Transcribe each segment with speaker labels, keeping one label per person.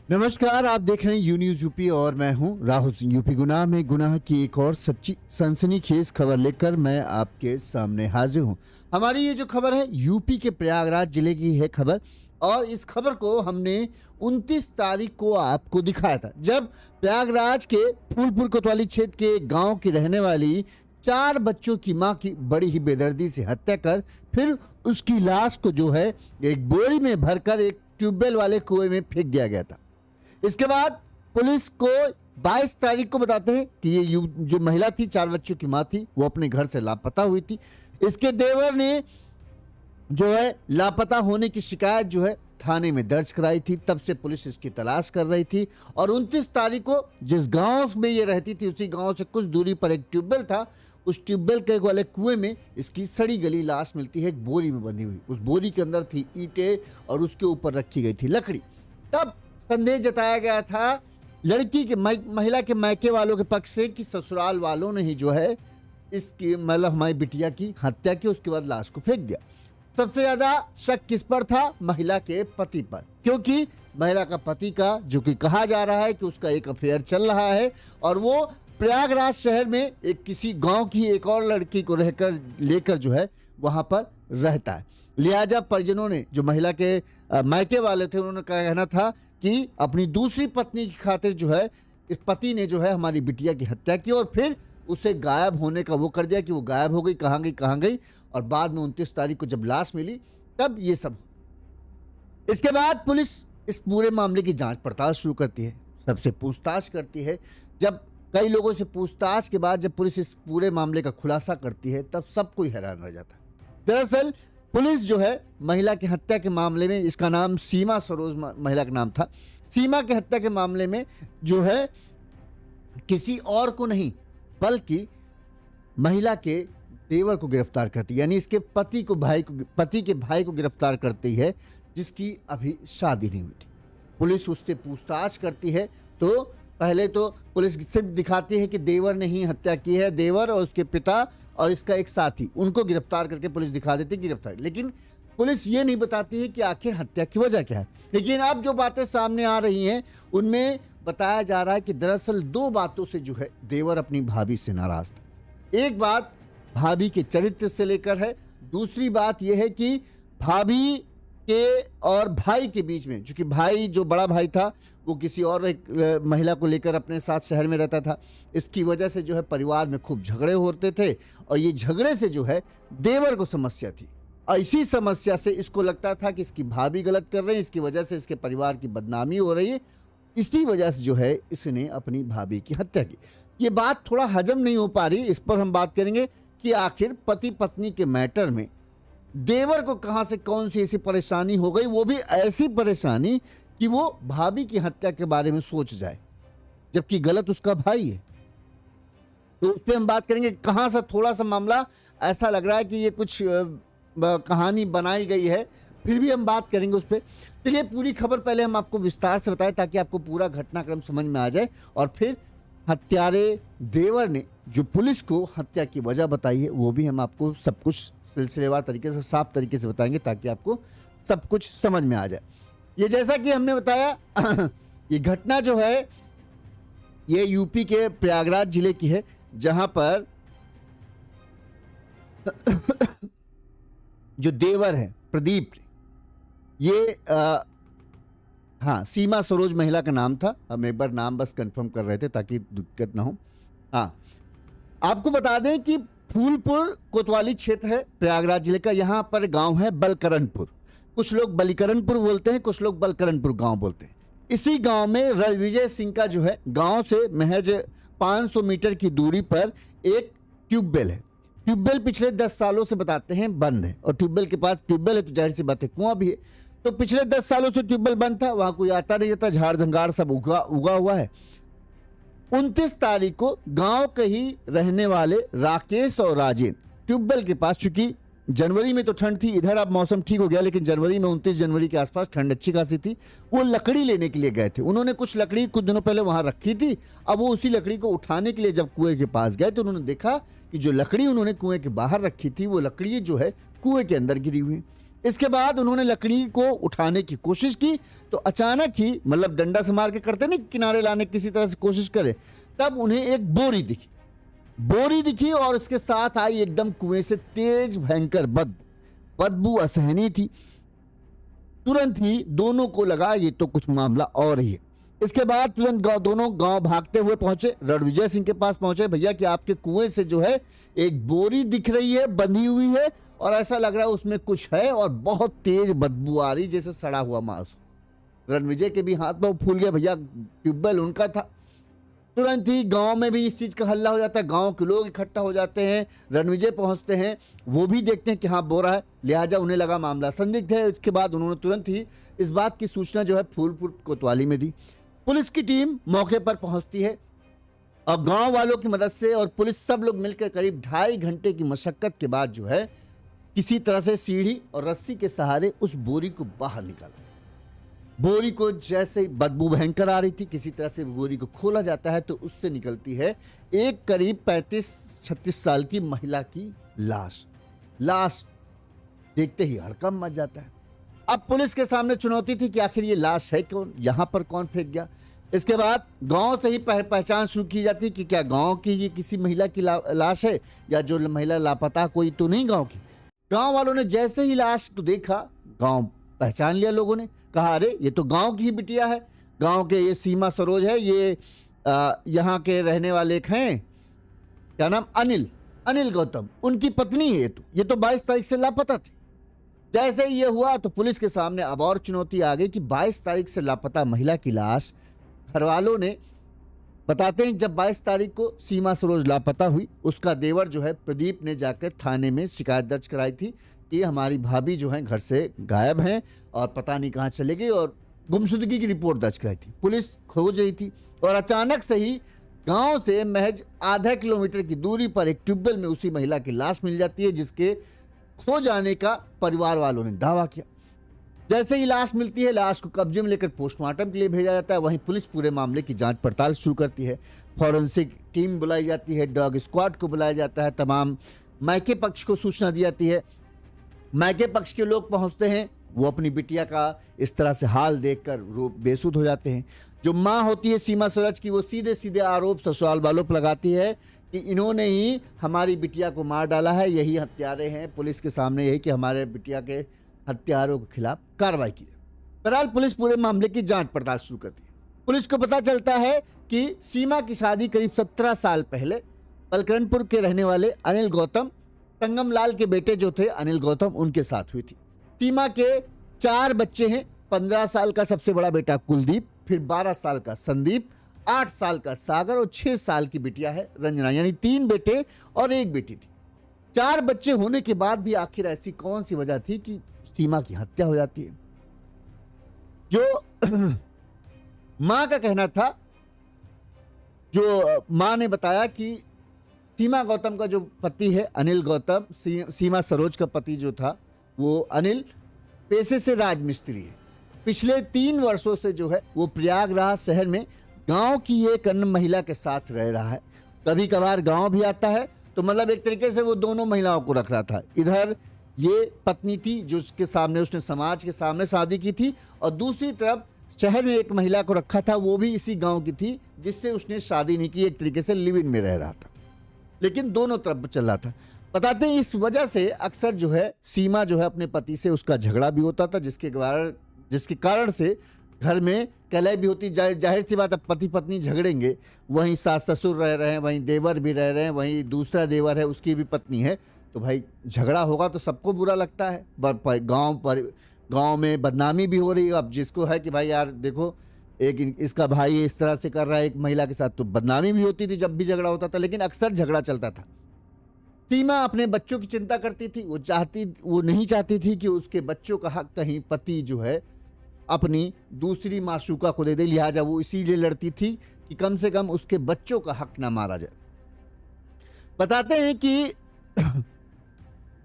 Speaker 1: नमस्कार, आप देख रहे हैं यू न्यूज़ यूपी और मैं हूं राहुल सिंह। यूपी गुनाह में गुनाह की एक और सच्ची सनसनीखेज खबर लेकर मैं आपके सामने हाजिर हूं। हमारी ये जो खबर है यूपी के प्रयागराज जिले की है खबर, और इस खबर को हमने 29 तारीख को आपको दिखाया था, जब प्रयागराज के फूलपुर कोतवाली क्षेत्र के गांव की रहने वाली 4 बच्चों की मां की बड़ी ही बेदर्दी से हत्या कर फिर उसकी लाश को जो है एक बोरी में भरकर एक ट्यूबवेल वाले कुएं में फेंक दिया गया था। इसके बाद पुलिस को 22 तारीख को बताते हैं कि ये जो महिला थी, 4 बच्चों की मां थी, वो अपने घर से लापता हुई थी। इसके देवर ने जो है लापता होने की शिकायत जो है थाने में दर्ज कराई थी। तब से पुलिस इसकी तलाश कर रही थी और 29 तारीख को जिस गांव में ये रहती थी उसी गांव से कुछ दूरी पर एक ट्यूबवेल था। उस ट्यूबवेल के वाले कुएं में इसकी सड़ी गली लाश मिलती है, एक बोरी में बंधी हुई। उस बोरी के अंदर थी ईंटें और उसके ऊपर रखी गई थी लकड़ी। तब संदेह जताया गया था लड़की के महिला के मायके वालों के पक्ष से कि ससुराल वालों ने ही जो है इसकी मतलब हमारी बिटिया की हत्या की, उसके बाद लाश को फेंक दिया। सबसे ज्यादा शक किस पर था? महिला के पति पर, क्योंकि महिला का पति का जो कि कहा जा रहा है कि उसका एक अफेयर चल रहा है और वो प्रयागराज शहर में एक किसी गांव की एक और लड़की को लेकर जो है वहां पर रहता है। लिहाजा परिजनों ने, जो महिला के मायके वाले थे, उन्होंने कहना था कि अपनी दूसरी पत्नी की खातिर जो है इस पति ने जो है हमारी बिटिया की हत्या की और फिर उसे गायब होने का वो कर दिया कि वो गायब हो गई, कहाँ गई। और बाद में 29 तारीख को जब लाश मिली तब ये सब। इसके बाद पुलिस इस पूरे मामले की जांच पड़ताल शुरू करती है, सबसे पूछताछ करती है। जब कई लोगों से पूछताछ के बाद जब पुलिस इस पूरे मामले का खुलासा करती है तब सब कोई हैरान रह जाता है। दरअसल पुलिस जो है महिला की हत्या के मामले में, इसका नाम सीमा सरोज महिला का नाम था, सीमा की हत्या के मामले में जो है किसी और को नहीं बल्कि महिला के देवर को गिरफ्तार करती है, यानी इसके पति के भाई को गिरफ्तार करती है, जिसकी अभी शादी नहीं हुई थी। पुलिस उससे पूछताछ करती है तो पहले तो पुलिस सिर्फ दिखाती है कि देवर ने ही हत्या की है, देवर और उसके पिता और इसका एक साथी, उनको गिरफ्तार करके पुलिस दिखा देती है गिरफ्तार। लेकिन पुलिस ये नहीं बताती है कि आखिर हत्या की वजह क्या है। लेकिन अब जो बातें सामने आ रही हैं उनमें बताया जा रहा है कि दरअसल 2 बातों से जो है देवर अपनी भाभी से नाराज था। एक बात भाभी के चरित्र से लेकर है, दूसरी बात यह है कि भाभी के और भाई के बीच में, चूंकि भाई जो बड़ा भाई था वो किसी और एक महिला को लेकर अपने साथ शहर में रहता था, इसकी वजह से जो है परिवार में खूब झगड़े होते थे और ये झगड़े से जो है देवर को समस्या थी। और इसी समस्या से इसको लगता था कि इसकी भाभी गलत कर रही है, इसकी वजह से इसके परिवार की बदनामी हो रही है, इसी वजह से जो है इसने अपनी भाभी की हत्या की। ये बात थोड़ा हजम नहीं हो पा रही, इस पर हम बात करेंगे कि आखिर पति पत्नी के मैटर में देवर को कहां से कौन सी ऐसी परेशानी हो गई, वो भी ऐसी परेशानी कि वो भाभी की हत्या के बारे में सोच जाए, जबकि गलत उसका भाई है। तो उस पर हम बात करेंगे कहां से थोड़ा सा मामला ऐसा लग रहा है कि ये कुछ कहानी बनाई गई है, फिर भी हम बात करेंगे उस पर। चलिए पूरी खबर पहले हम आपको विस्तार से बताएं ताकि आपको पूरा घटनाक्रम समझ में आ जाए, और फिर हत्यारे देवर ने जो पुलिस को हत्या की वजह बताई है वो भी हम आपको सब कुछ सिलसिलेवार तरीके से, साफ तरीके से बताएंगे ताकि आपको सब कुछ समझ में आ जाए। ये जैसा कि हमने बताया ये घटना जो है ये यूपी के प्रयागराज जिले की है, जहां पर जो देवर है प्रदीप, ये हाँ सीमा सरोज महिला का नाम था। हम एक बार नाम बस कंफर्म कर रहे थे ताकि दिक्कत ना हो। हाँ, आपको बता दें कि फूलपुर कोतवाली क्षेत्र है प्रयागराज जिले का, यहाँ पर गांव है बलकरणपुर। कुछ लोग बलिकरणपुर बोलते हैं, कुछ लोग बलकरणपुर गांव बोलते हैं। इसी गांव में रणविजय सिंह का जो है गांव से महज 500 मीटर की दूरी पर एक ट्यूबवेल है। ट्यूबवेल पिछले 10 सालों से बताते हैं बंद है, और ट्यूबवेल के पास ट्यूबवेल है तो जाहिर सी बात है कुआं भी है। तो पिछले 10 सालों से ट्यूबवेल बंद था, वहां कोई आता नहीं जाता, झाड़ झंगाड़ सब उगा हुआ है। 29 तारीख को गांव के ही रहने वाले राकेश और राजेंद्र ट्यूबवेल के पास, चूंकि जनवरी में तो ठंड थी, इधर अब मौसम ठीक हो गया, लेकिन जनवरी में 29 जनवरी के आसपास ठंड अच्छी खासी थी, वो लकड़ी लेने के लिए गए थे। उन्होंने कुछ लकड़ी कुछ दिनों पहले वहां रखी थी, अब वो उसी लकड़ी को उठाने के लिए जब कुएं के पास गए तो उन्होंने देखा कि जो लकड़ी उन्होंने कुएं के बाहर रखी थी वो लकड़ी जो है कुएं के अंदर गिरी हुई। इसके बाद उन्होंने लकड़ी को उठाने की कोशिश की तो अचानक ही, मतलब डंडा से मार के करते नहीं, किनारे लाने की किसी तरह से कोशिश करे, तब उन्हें एक बोरी दिखी और उसके साथ आई एकदम कुएं से तेज भयंकर बदबू असहनीय थी। तुरंत ही दोनों को लगा ये तो कुछ मामला और ही है। इसके बाद तुरंत दोनों गांव भागते हुए पहुंचे, रणविजय सिंह के पास पहुंचे। भैया कि आपके कुएं से जो है एक बोरी दिख रही है, बंधी हुई है, और ऐसा लग रहा है उसमें कुछ है और बहुत तेज बदबू आ रही, जैसे सड़ा हुआ मांस हो। रणविजय के भी हाथ पांव फूल गए, भैया ट्यूबवेल उनका था। तुरंत ही गांव में भी इस चीज का हल्ला हो जाता है, गांव के लोग इकट्ठा हो जाते हैं, रणविजय पहुंचते हैं, वो भी देखते हैं कि हाँ बोरा है, लिहाजा उन्हें लगा मामला संदिग्ध है। उसके बाद उन्होंने तुरंत ही इस बात की सूचना जो है फूलपुर कोतवाली में दी। पुलिस की टीम मौके पर पहुंचती है और गांव वालों की मदद से और पुलिस सब लोग मिलकर करीब 2.5 घंटे की मशक्कत के बाद जो है किसी तरह से सीढ़ी और रस्सी के सहारे उस बोरी को बाहर निकाला। बोरी को जैसे बदबू भयंकर आ रही थी, किसी तरह से बोरी को खोला जाता है तो उससे निकलती है एक करीब 35-36 साल की महिला की लाश देखते ही हड़कंप मच जाता है। अब पुलिस के सामने चुनौती थी कि आखिर ये लाश है कौन, यहां पर कौन फेंक गया। इसके बाद गांव से ही पहचान शुरू की जाती कि क्या गांव की ये किसी महिला की लाश है या जो महिला लापता कोई तो नहीं गांव की। गांव वालों ने जैसे ही लाश को देखा, गांव पहचान लिया, लोगों ने कहा अरे ये तो गांव की ही बिटिया है, गांव के ये सीमा सरोज है, ये यहाँ के रहने वाले एक हैं, क्या नाम, अनिल गौतम, उनकी पत्नी है ये तो 22 तारीख से लापता थी। जैसे ही ये हुआ तो पुलिस के सामने अब और चुनौती आ गई कि 22 तारीख से लापता महिला की लाश, घर वालों ने बताते हैं जब 22 तारीख को सीमा सरोज लापता हुई, उसका देवर जो है प्रदीप ने जाकर थाने में शिकायत दर्ज कराई थी कि हमारी भाभी जो है घर से गायब हैं और पता नहीं कहाँ चले गई, और गुमशुदगी की रिपोर्ट दर्ज कराई थी। पुलिस खोज रही थी और अचानक से ही गांव से महज आधा किलोमीटर की दूरी पर एक ट्यूबवेल में उसी महिला की लाश मिल जाती है, जिसके खो जाने का परिवार वालों ने दावा किया। जैसे ही लाश मिलती है, लाश को कब्जे में लेकर पोस्टमार्टम के लिए भेजा जाता है। वहीं पुलिस पूरे मामले की जांच पड़ताल शुरू करती है, फॉरेंसिक टीम बुलाई जाती है, डॉग स्क्वाड को बुलाया जाता है, तमाम मायके पक्ष को सूचना दी जाती है। मायके पक्ष के लोग पहुंचते हैं, वो अपनी बिटिया का इस तरह से हाल देखकर बेसुध हो जाते हैं। जो माँ होती है सीमा सरोज की, वो सीधे सीधे आरोप ससुराल वालों पर लगाती है कि इन्होंने ही हमारी बिटिया को मार डाला है, यही हत्यारे हैं। पुलिस के सामने यही कि हमारे बिटिया के हत्यारों के खिलाफ कार्रवाई की। बहरहाल पुलिस पूरे मामले की जांच पड़ताल शुरू करती है। पुलिस को पता चलता है कि सीमा की शादी करीब 17 साल पहले पलकरनपुर के रहने वाले अनिल गौतम, तंगम लाल के बेटे जो थे अनिल गौतम, उनके साथ हुई थी। सीमा के 4 बच्चे हैं, 15 साल का सबसे बड़ा बेटा कुलदीप, फिर 12 साल का संदीप, 8 साल का सागर और 6 साल की बिटिया है रंजना, यानी 3 बेटे और 1 बेटी थी। 4 बच्चे होने के बाद भी आखिर ऐसी कौन सी वजह थी कि सीमा की हत्या हो जाती है। जो मां का कहना था, जो मां ने बताया कि सीमा गौतम का जो पति है अनिल गौतम, सीमा सरोज का पति जो था वो अनिल पेशे से राजमिस्त्री है। पिछले 3 वर्षों से जो है वो प्रयागराज शहर में गांव की एक अन्य महिला के साथ रह रहा है। कभी कभार गांव भी आता है, तो मतलब एक तरीके से वो दोनों महिलाओं को रख रहा था। इधर ये पत्नी थी जो उसके सामने उसने समाज के सामने शादी की थी, और दूसरी तरफ शहर में एक महिला को रखा था, वो भी इसी गांव की थी जिससे उसने शादी नहीं की, एक तरीके से लिव इन में रह रहा था, लेकिन दोनों तरफ चल रहा था। बताते हैं इस वजह से अक्सर जो है सीमा जो है अपने पति से उसका झगड़ा भी होता था, जिसके कारण से घर में कलह भी होती। जाहिर सी बात है, पति पत्नी झगड़ेंगे, वहीं सास ससुर रह रहे हैं, वहीं देवर भी रह रहे हैं, वहीं दूसरा देवर है उसकी भी पत्नी है, तो भाई झगड़ा होगा तो सबको बुरा लगता है। गांव में बदनामी भी हो रही है। अब जिसको है कि भाई यार देखो एक इसका भाई इस तरह से कर रहा है एक महिला के साथ, तो बदनामी भी होती थी जब भी झगड़ा होता था, लेकिन अक्सर झगड़ा चलता था। सीमा अपने बच्चों की चिंता करती थी, वो नहीं चाहती थी कि उसके बच्चों का हक कहीं पति जो है अपनी दूसरी माशूका को दे दे, लिहाजा वो इसीलिए लड़ती थी कि कम से कम उसके बच्चों का हक ना मारा जाए। बताते हैं कि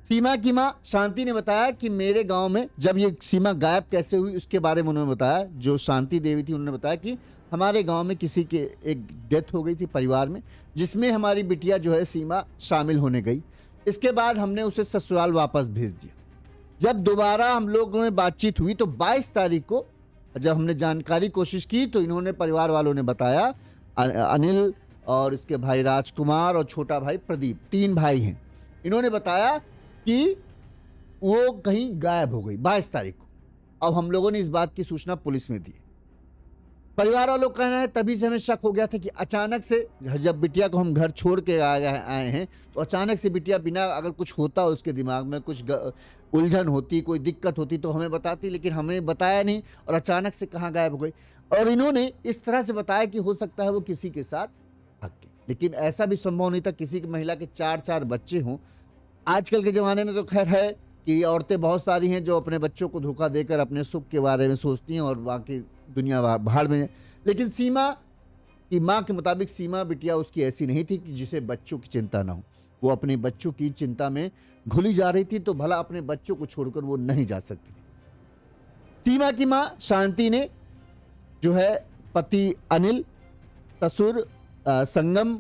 Speaker 1: सीमा की मां शांति ने बताया कि मेरे गांव में जब ये सीमा गायब कैसे हुई उसके बारे में उन्होंने बताया। जो शांति देवी थी उन्होंने बताया कि हमारे गांव में किसी के एक डेथ हो गई थी परिवार में, जिसमें हमारी बिटिया जो है सीमा शामिल होने गई। इसके बाद हमने उसे ससुराल वापस भेज दिया। जब दोबारा हम लोगों में बातचीत हुई तो 22 तारीख को जब हमने जानकारी कोशिश की तो इन्होंने, परिवार वालों ने बताया, अनिल और इसके भाई राजकुमार और छोटा भाई प्रदीप, 3 भाई हैं, इन्होंने बताया कि वो कहीं गायब हो गई 22 तारीख को। अब हम लोगों ने इस बात की सूचना पुलिस में दी। परिवार वालों का कहना है तभी से हमें शक हो गया था कि अचानक से जब बिटिया को हम घर छोड़ के आए हैं तो अचानक से बिटिया बिना, अगर कुछ होता उसके दिमाग में कुछ उलझन होती, कोई दिक्कत होती तो हमें बताती, लेकिन हमें बताया नहीं और अचानक से कहाँ गायब हो गई। और इन्होंने इस तरह से बताया कि हो सकता है वो किसी के साथ भाग गई, लेकिन ऐसा भी संभव नहीं था। किसी की महिला के 4-4 बच्चे हों, आजकल के ज़माने में तो खैर है कि औरतें बहुत सारी हैं जो अपने बच्चों को धोखा देकर अपने सुख के बारे में सोचती हैं और बाकी दुनिया भाड़ में है। लेकिन सीमा की माँ के मुताबिक सीमा बिटिया उसकी ऐसी नहीं थी कि जिसे बच्चों की चिंता ना हो। वो अपने बच्चों की चिंता में घुली जा रही थी, तो भला अपने बच्चों को छोड़कर वो नहीं जा सकती थी। सीमा की माँ शांति ने जो है पति अनिल, ससुर संगम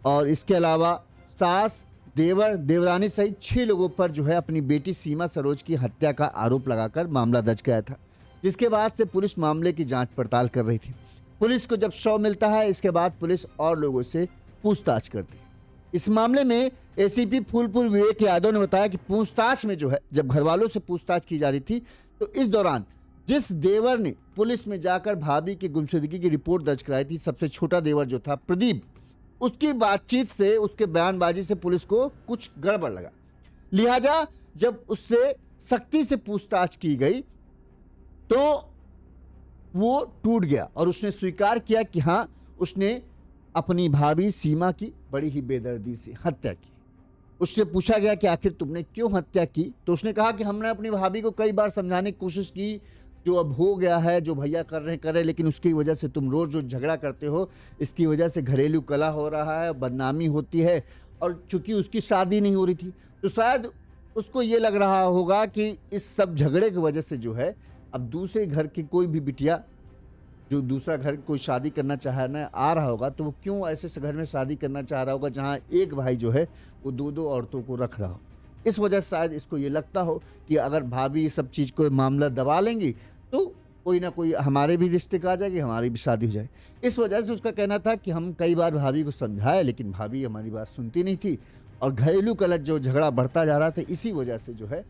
Speaker 1: और इसके अलावा सास, देवर, देवरानी सहित 6 लोगों पर जो है अपनी बेटी सीमा सरोज की हत्या का आरोप लगाकर मामला दर्ज किया था, जिसके बाद से पुलिस मामले की जांच पड़ताल कर रही थी। पुलिस को जब शव मिलता है इसके बाद पुलिस और लोगों से पूछताछ करती है। इस मामले में एसीपी फूलपुर विवेक यादव ने बताया कि पूछताछ में जो है जब घर वालों से पूछताछ की जा रही थी तो इस दौरान जिस देवर ने पुलिस में जाकर भाभी की गुमशुदगी की रिपोर्ट दर्ज कराई थी, सबसे छोटा देवर जो था प्रदीप, उसकी बातचीत से, उसके बयानबाजी से पुलिस को कुछ गड़बड़ लगा। लिहाजा जब उससे सख्ती से पूछताछ की गई तो वो टूट गया और उसने स्वीकार किया कि हाँ, उसने अपनी भाभी सीमा की बड़ी ही बेदर्दी से हत्या की। उससे पूछा गया कि आखिर तुमने क्यों हत्या की, तो उसने कहा कि हमने अपनी भाभी को कई बार समझाने की कोशिश की, जो अब हो गया है, जो भैया कर रहे हैं करें, लेकिन उसकी वजह से तुम रोज रोज झगड़ा करते हो, इसकी वजह से घरेलू कलह हो रहा है, बदनामी होती है। और चूंकि उसकी शादी नहीं हो रही थी तो शायद उसको ये लग रहा होगा कि इस सब झगड़े की वजह से जो है अब दूसरे घर की कोई भी बिटिया जो दूसरा घर कोई शादी करना चाहना आ रहा होगा तो वो क्यों ऐसे घर में शादी करना चाह रहा होगा जहाँ एक भाई जो है वो 2-2 औरतों को रख रहा हो। इस वजह से शायद इसको ये लगता हो कि अगर भाभी सब चीज़ को मामला दबा लेंगी तो कोई ना कोई हमारे भी रिश्ते का आ जाएगी, हमारी भी शादी हो जाए। इस वजह से उसका कहना था कि हम कई बार भाभी को समझाए लेकिन भाभी हमारी बात सुनती नहीं थी और घरेलू कलह जो झगड़ा बढ़ता जा रहा था, इसी वजह से जो है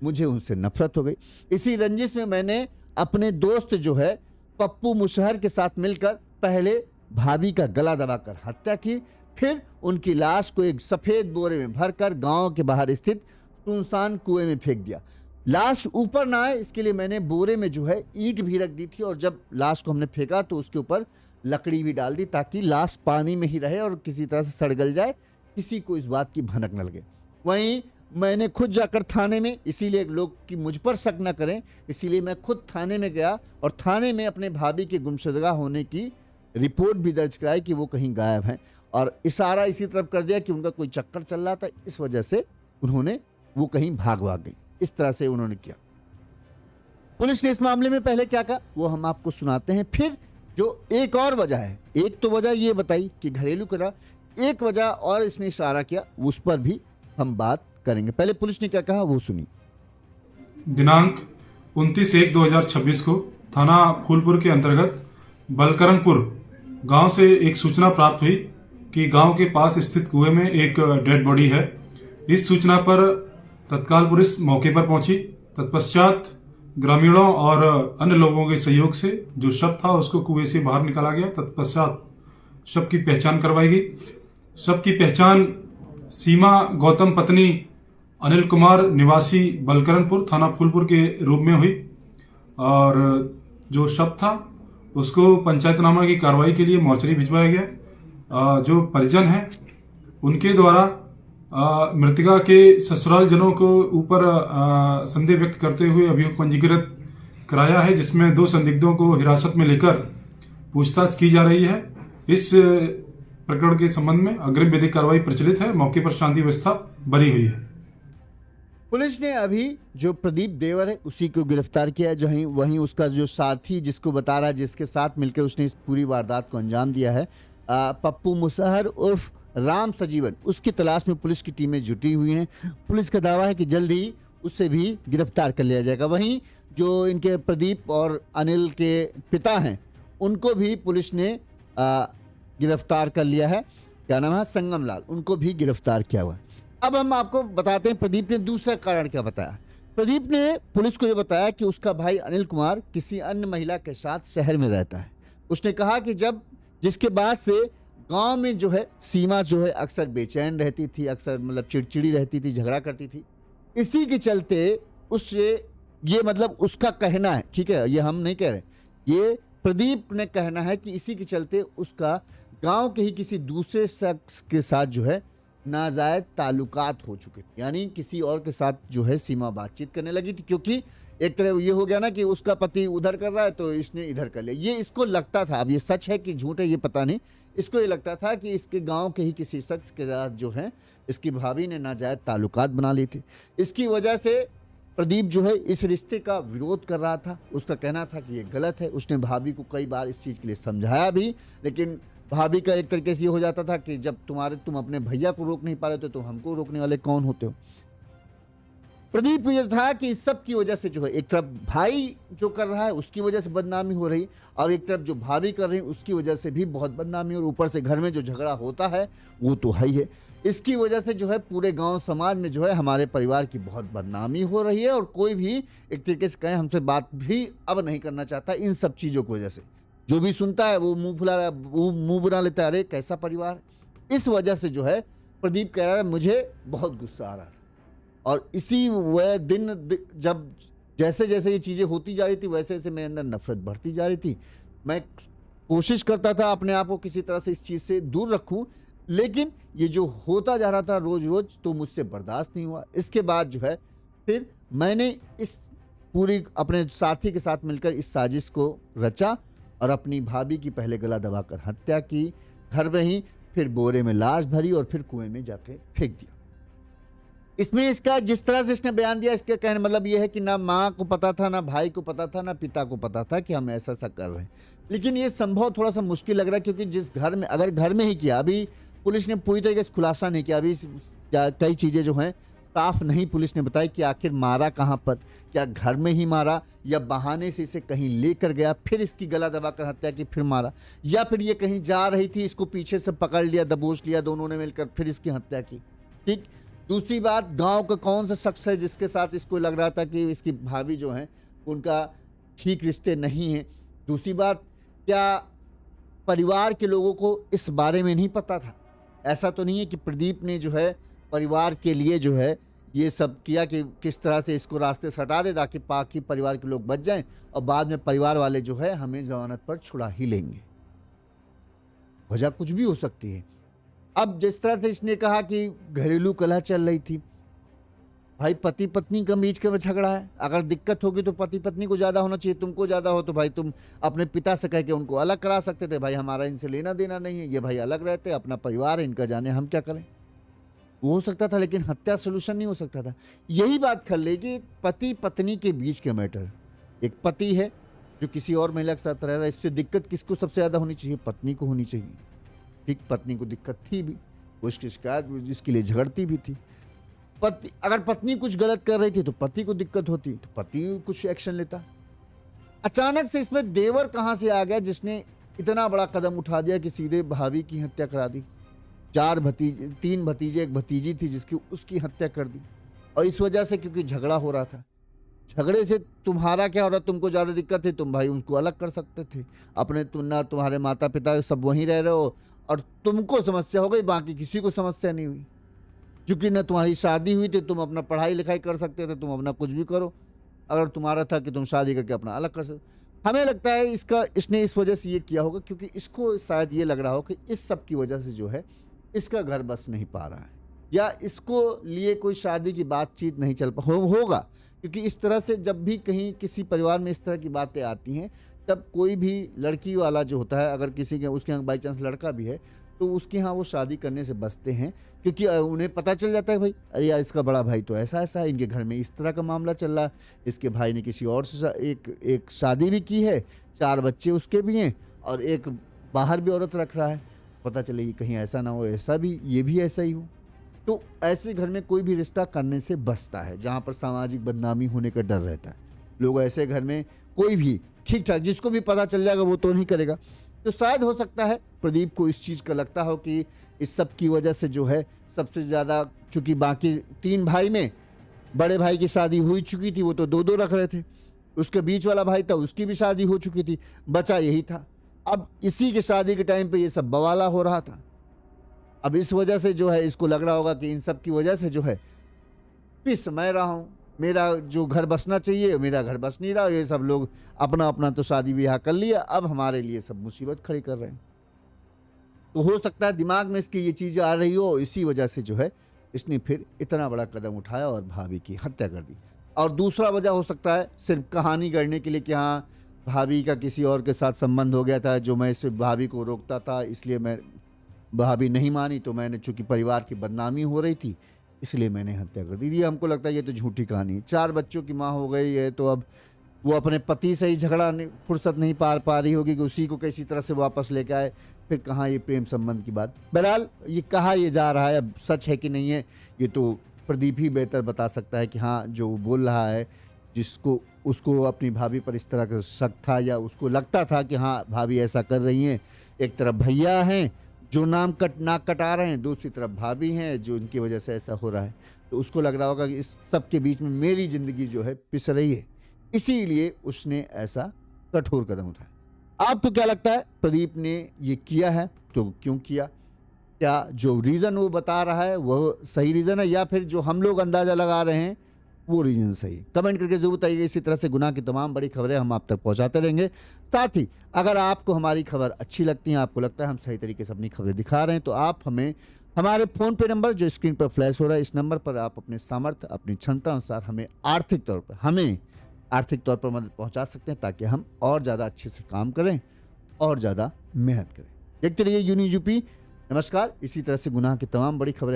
Speaker 1: मुझे उनसे नफरत हो गई। इसी रंजिश में मैंने अपने दोस्त जो है पप्पू मुशहर के साथ मिलकर पहले भाभी का गला दबाकर हत्या की, फिर उनकी लाश को एक सफ़ेद बोरे में भरकर गांव के बाहर स्थित सुनसान कुएं में फेंक दिया। लाश ऊपर ना आए इसके लिए मैंने बोरे में जो है ईंट भी रख दी थी और जब लाश को हमने फेंका तो उसके ऊपर लकड़ी भी डाल दी ताकि लाश पानी में ही रहे और किसी तरह से सड़ गल जाए, किसी को इस बात की भनक न लगे। वहीं मैंने खुद जाकर थाने में, इसीलिए लोग कि मुझ पर शक न करें, इसीलिए मैं खुद थाने में गया और थाने में अपने भाभी के गुमशुदगा होने की रिपोर्ट भी दर्ज कराई कि वो कहीं गायब हैं और इशारा इसी तरफ कर दिया कि उनका कोई चक्कर चल रहा था, इस वजह से उन्होंने वो कहीं भाग गई। इस तरह से उन्होंने किया। पुलिस ने इस मामले में पहले क्या कहा वो हम आपको सुनाते हैं। फिर जो एक और वजह है, एक तो वजह ये बताई कि घरेलू कलह, एक वजह और इसने इशारा किया, उस पर भी हम बात करेंगे। पहले पुलिस ने क्या कहा वो सुनिए।
Speaker 2: दिनांक 29/1/2026 को थाना फूलपुर के अंतर्गत बलकरनपुर गांव से एक सूचना प्राप्त हुई कि गांव के पास स्थित कुएं में एक डेड बॉडी है। इस सूचना पर तत्काल पुलिस मौके पर पहुंची। तत्पश्चात ग्रामीणों और अन्य लोगों के सहयोग से जो शव था उसको कुएं से बाहर निकाला गया। तत्पश्चात शव की पहचान करवाई गई। शव की पहचान सीमा गौतम पत्नी अनिल कुमार निवासी बलकरनपुर थाना फूलपुर के रूप में हुई और जो शव था उसको पंचायतनामा की कार्रवाई के लिए मोर्चरी भिजवाया गया। जो परिजन हैं उनके द्वारा मृतका के ससुराल जनों को ऊपर संदेह व्यक्त करते हुए अभियोग पंजीकृत कराया है, जिसमें 2 संदिग्धों को हिरासत में लेकर पूछताछ की जा रही है। इस प्रकरण के संबंध में अग्रिम विधिक कार्रवाई प्रचलित है। मौके पर शांति व्यवस्था बनी हुई है।
Speaker 1: पुलिस ने अभी जो प्रदीप देवर है उसी को गिरफ्तार किया है। वहीं उसका जो साथी जिसको बता रहा है, जिसके साथ मिलकर उसने इस पूरी वारदात को अंजाम दिया है, पप्पू मुशहर उर्फ राम सजीवन, उसकी तलाश में पुलिस की टीमें जुटी हुई हैं। पुलिस का दावा है कि जल्द ही उससे भी गिरफ्तार कर लिया जाएगा। वहीं जो इनके प्रदीप और अनिल के पिता हैं उनको भी पुलिस ने गिरफ्तार कर लिया है। क्या नाम है, संगम लाल, उनको भी गिरफ्तार किया हुआ है। अब हम आपको बताते हैं प्रदीप ने दूसरा कारण क्या बताया। प्रदीप ने पुलिस को यह बताया कि उसका भाई अनिल कुमार किसी अन्य महिला के साथ शहर में रहता है। उसने कहा कि जिसके बाद से गांव में जो है सीमा जो है अक्सर बेचैन रहती थी, अक्सर मतलब चिड़चिड़ी रहती थी, झगड़ा करती थी। इसी के चलते उससे, ये मतलब उसका कहना है, ठीक है, ये हम नहीं कह रहे, ये प्रदीप ने कहना है कि इसी के चलते उसका गांव के ही किसी दूसरे शख्स के साथ जो है नाजायज ताल्लुकात हो चुके थे, यानी किसी और के साथ जो है सीमा बातचीत करने लगी थी। क्योंकि एक तरह ये हो गया ना कि उसका पति उधर कर रहा है तो इसने इधर कर लिया। ये इसको लगता था, अब ये सच है कि झूठ है ये पता नहीं, इसको ये लगता था कि इसके गांव के ही किसी शख्स के साथ जो है इसकी भाभी ने नाजायज ताल्लुकात बना लिए थे। इसकी वजह से प्रदीप जो है इस रिश्ते का विरोध कर रहा था। उसका कहना था कि ये गलत है। उसने भाभी को कई बार इस चीज़ के लिए समझाया भी, लेकिन भाभी का एक तरीके से ये हो जाता था कि जब तुम अपने भैया को रोक नहीं पा रहे तो तुम हमको रोकने वाले कौन होते हो। प्रदीप को यह था कि इस सब की वजह से जो है एक तरफ भाई जो कर रहा है उसकी वजह से बदनामी हो रही, और एक तरफ जो भाभी कर रही है उसकी वजह से भी बहुत बदनामी, और ऊपर से घर में जो झगड़ा होता है वो तो है ही है। इसकी वजह से जो है पूरे गांव समाज में जो है हमारे परिवार की बहुत बदनामी हो रही है, और कोई भी एक तरीके से कहें हमसे बात भी अब नहीं करना चाहता इन सब चीज़ों की वजह से। जो भी सुनता है वो मुंह बना लेता है, अरे कैसा परिवार। इस वजह से जो है प्रदीप कह रहा है मुझे बहुत गुस्सा आ रहा है, और इसी वह दिन जब जैसे जैसे ये चीज़ें होती जा रही थी वैसे वैसे मेरे अंदर नफरत बढ़ती जा रही थी। मैं कोशिश करता था अपने आप को किसी तरह से इस चीज़ से दूर रखूं, लेकिन ये जो होता जा रहा था रोज़ रोज़ तो मुझसे बर्दाश्त नहीं हुआ। इसके बाद जो है फिर मैंने इस पूरी अपने साथी के साथ मिलकर इस साजिश को रचा और अपनी भाभी की पहले गला दबाकर हत्या की घर में ही, फिर बोरे में लाश भरी और फिर कुएं में जाके फेंक दिया। इसमें इसका जिस तरह से इसने बयान दिया, इसका कहने मतलब यह है कि ना माँ को पता था, ना भाई को पता था, ना पिता को पता था कि हम ऐसा ऐसा कर रहे हैं। लेकिन ये संभव थोड़ा सा मुश्किल लग रहा है, क्योंकि जिस घर में, अगर घर में ही किया, अभी पुलिस ने पूरी तरीके से खुलासा नहीं किया, अभी कई चीज़ें जो हैं साफ नहीं पुलिस ने बताई कि आखिर मारा कहाँ पर, क्या घर में ही मारा या बहाने से इसे कहीं लेकर गया फिर इसकी गला दबाकर हत्या की फिर मारा, या फिर ये कहीं जा रही थी इसको पीछे से पकड़ लिया, दबोच लिया दोनों ने मिलकर फिर इसकी हत्या की। ठीक। दूसरी बात, गांव का कौन सा शख्स है जिसके साथ इसको लग रहा था कि इसकी भाभी जो है उनका ठीक रिश्ते नहीं हैं। दूसरी बात, क्या परिवार के लोगों को इस बारे में नहीं पता था? ऐसा तो नहीं है कि प्रदीप ने जो है परिवार के लिए जो है ये सब किया कि किस तरह से इसको रास्ते से हटा दे ताकि बाकी परिवार के लोग बच जाएं और बाद में परिवार वाले जो है हमें जमानत पर छुड़ा ही लेंगे। वजह कुछ भी हो सकती है। अब जिस तरह से इसने कहा कि घरेलू कलह चल रही थी, भाई पति पत्नी का बीच का झगड़ा है, अगर दिक्कत होगी तो पति पत्नी को ज़्यादा होना चाहिए, तुमको ज़्यादा हो तो भाई तुम अपने पिता से कह के उनको अलग करा सकते थे, भाई हमारा इनसे लेना देना नहीं है, ये भाई अलग रहते, अपना परिवार है, इनका जाने हम क्या करें। वो हो सकता था, लेकिन हत्या सोल्यूशन नहीं हो सकता था। यही बात कर ले कि पति पत्नी के बीच के मैटर, एक पति है जो किसी और महिला के साथ रह रहा है, इससे दिक्कत किसको सबसे ज़्यादा होनी चाहिए? पत्नी को होनी चाहिए। ठीक, पत्नी को दिक्कत थी भी, वो इसकी शिकायत जिसके लिए झगड़ती भी थी। अगर पत्नी कुछ गलत कर रही थी तो पति को दिक्कत होती, तो पति कुछ एक्शन लेता। अचानक से इसमें देवर कहाँ से आ गया जिसने इतना बड़ा कदम उठा दिया कि सीधे भाभी की हत्या करा दी। 3 भतीजे 1 भतीजी थी जिसकी उसकी हत्या कर दी, और इस वजह से क्योंकि झगड़ा हो रहा था। झगड़े से तुम्हारा क्या हो रहा, तुमको ज़्यादा दिक्कत थी, तुम भाई उनको अलग कर सकते थे अपने, तुम ना तुम्हारे माता पिता सब वहीं रह रहे हो और तुमको समस्या हो गई, बाकी किसी को समस्या नहीं हुई। क्योंकि न तुम्हारी शादी हुई थी, तुम अपना पढ़ाई लिखाई कर सकते थे, तुम अपना कुछ भी करो, अगर तुम्हारा था कि तुम शादी करके अपना अलग कर सकते। हमें लगता है इसने इस वजह से ये किया होगा क्योंकि इसको शायद ये लग रहा हो कि इस सब की वजह से जो है इसका घर बस नहीं पा रहा है, या इसको लिए कोई शादी की बातचीत नहीं चल होगा। क्योंकि इस तरह से जब भी कहीं किसी परिवार में इस तरह की बातें आती हैं, तब कोई भी लड़की वाला जो होता है, अगर किसी के उसके यहाँ बाई चांस लड़का भी है तो उसके यहाँ वो शादी करने से बचते हैं, क्योंकि उन्हें पता चल जाता है भाई अरे यार इसका बड़ा भाई तो ऐसा ऐसा है, इनके घर में इस तरह का मामला चल रहा है, इसके भाई ने किसी और से एक शादी भी की है, 4 बच्चे उसके भी हैं और एक बाहर भी औरत रख रहा है, पता चले कि कहीं ऐसा ना हो, ऐसा भी ये भी ऐसा ही हो। तो ऐसे घर में कोई भी रिश्ता करने से बचता है, जहाँ पर सामाजिक बदनामी होने का डर रहता है। लोग ऐसे घर में कोई भी ठीक ठाक, जिसको भी पता चल जाएगा वो तो नहीं करेगा। तो शायद हो सकता है प्रदीप को इस चीज़ का लगता हो कि इस सब की वजह से जो है सबसे ज़्यादा, चूँकि बाकी 3 भाई में बड़े भाई की शादी हो चुकी थी, वो तो 2-2 रख रहे थे। उसके बीच वाला भाई था, उसकी भी शादी हो चुकी थी, बचा यही था। अब इसी के शादी के टाइम पे ये सब बवाला हो रहा था। अब इस वजह से जो है इसको लग रहा होगा कि इन सब की वजह से जो है पिस मैं रहा हूँ, मेरा जो घर बसना चाहिए मेरा घर बस नहीं रहा, ये सब लोग अपना अपना तो शादी ब्याह कर लिया, अब हमारे लिए सब मुसीबत खड़ी कर रहे हैं। तो हो सकता है दिमाग में इसकी ये चीज़ आ रही हो, इसी वजह से जो है इसने फिर इतना बड़ा कदम उठाया और भाभी की हत्या कर दी। और दूसरा वजह हो सकता है सिर्फ कहानी गढ़ने के लिए कि हाँ भाभी का किसी और के साथ संबंध हो गया था, जो मैं सिर्फ भाभी को रोकता था, इसलिए मैं भाभी नहीं मानी, तो मैंने, चूंकि परिवार की बदनामी हो रही थी इसलिए मैंने हत्या कर दी। ये हमको लगता है ये तो झूठी कहानी है। 4 बच्चों की माँ हो गई है, तो अब वो अपने पति से ही झगड़ा फुर्सत नहीं पार पा रही होगी कि उसी को किसी तरह से वापस लेके आए, फिर कहाँ ये प्रेम संबंध की बात। बहरहाल ये कहा ये जा रहा है, अब सच है कि नहीं है ये तो प्रदीप ही बेहतर बता सकता है कि हाँ जो वो बोल रहा है, जिसको उसको अपनी भाभी पर इस तरह का शक था या उसको लगता था कि हाँ भाभी ऐसा कर रही हैं। एक तरफ भैया हैं जो नाक कटा रहे हैं, दूसरी तरफ भाभी हैं जो इनकी वजह से ऐसा हो रहा है। तो उसको लग रहा होगा कि इस सब के बीच में मेरी ज़िंदगी जो है पिस रही है, इसीलिए उसने ऐसा कठोर कदम उठाया। आपको क्या लगता है प्रदीप ने ये किया है तो क्यों किया? क्या जो रीज़न वो बता रहा है वो सही रीज़न है, या फिर जो हम लोग अंदाज़ा लगा रहे हैं वो रीजन सही? कमेंट करके जरूर बताइए। इसी तरह से गुनाह की तमाम बड़ी खबरें हम आप तक पहुंचाते रहेंगे। साथ ही अगर आपको हमारी खबर अच्छी लगती है, आपको लगता है हम सही तरीके से अपनी खबरें दिखा रहे हैं, तो आप हमें हमारे फ़ोन पे नंबर जो स्क्रीन पर फ्लैश हो रहा है, इस नंबर पर आप अपने सामर्थ्य, अपनी क्षमता अनुसार हमें आर्थिक तौर पर मदद पहुंचा सकते हैं, ताकि हम और ज़्यादा अच्छे से काम करें और ज़्यादा मेहनत करें। देखते रहिए यूनिवर्स यूपी। नमस्कार। इसी तरह से गुनाह की तमाम बड़ी खबरें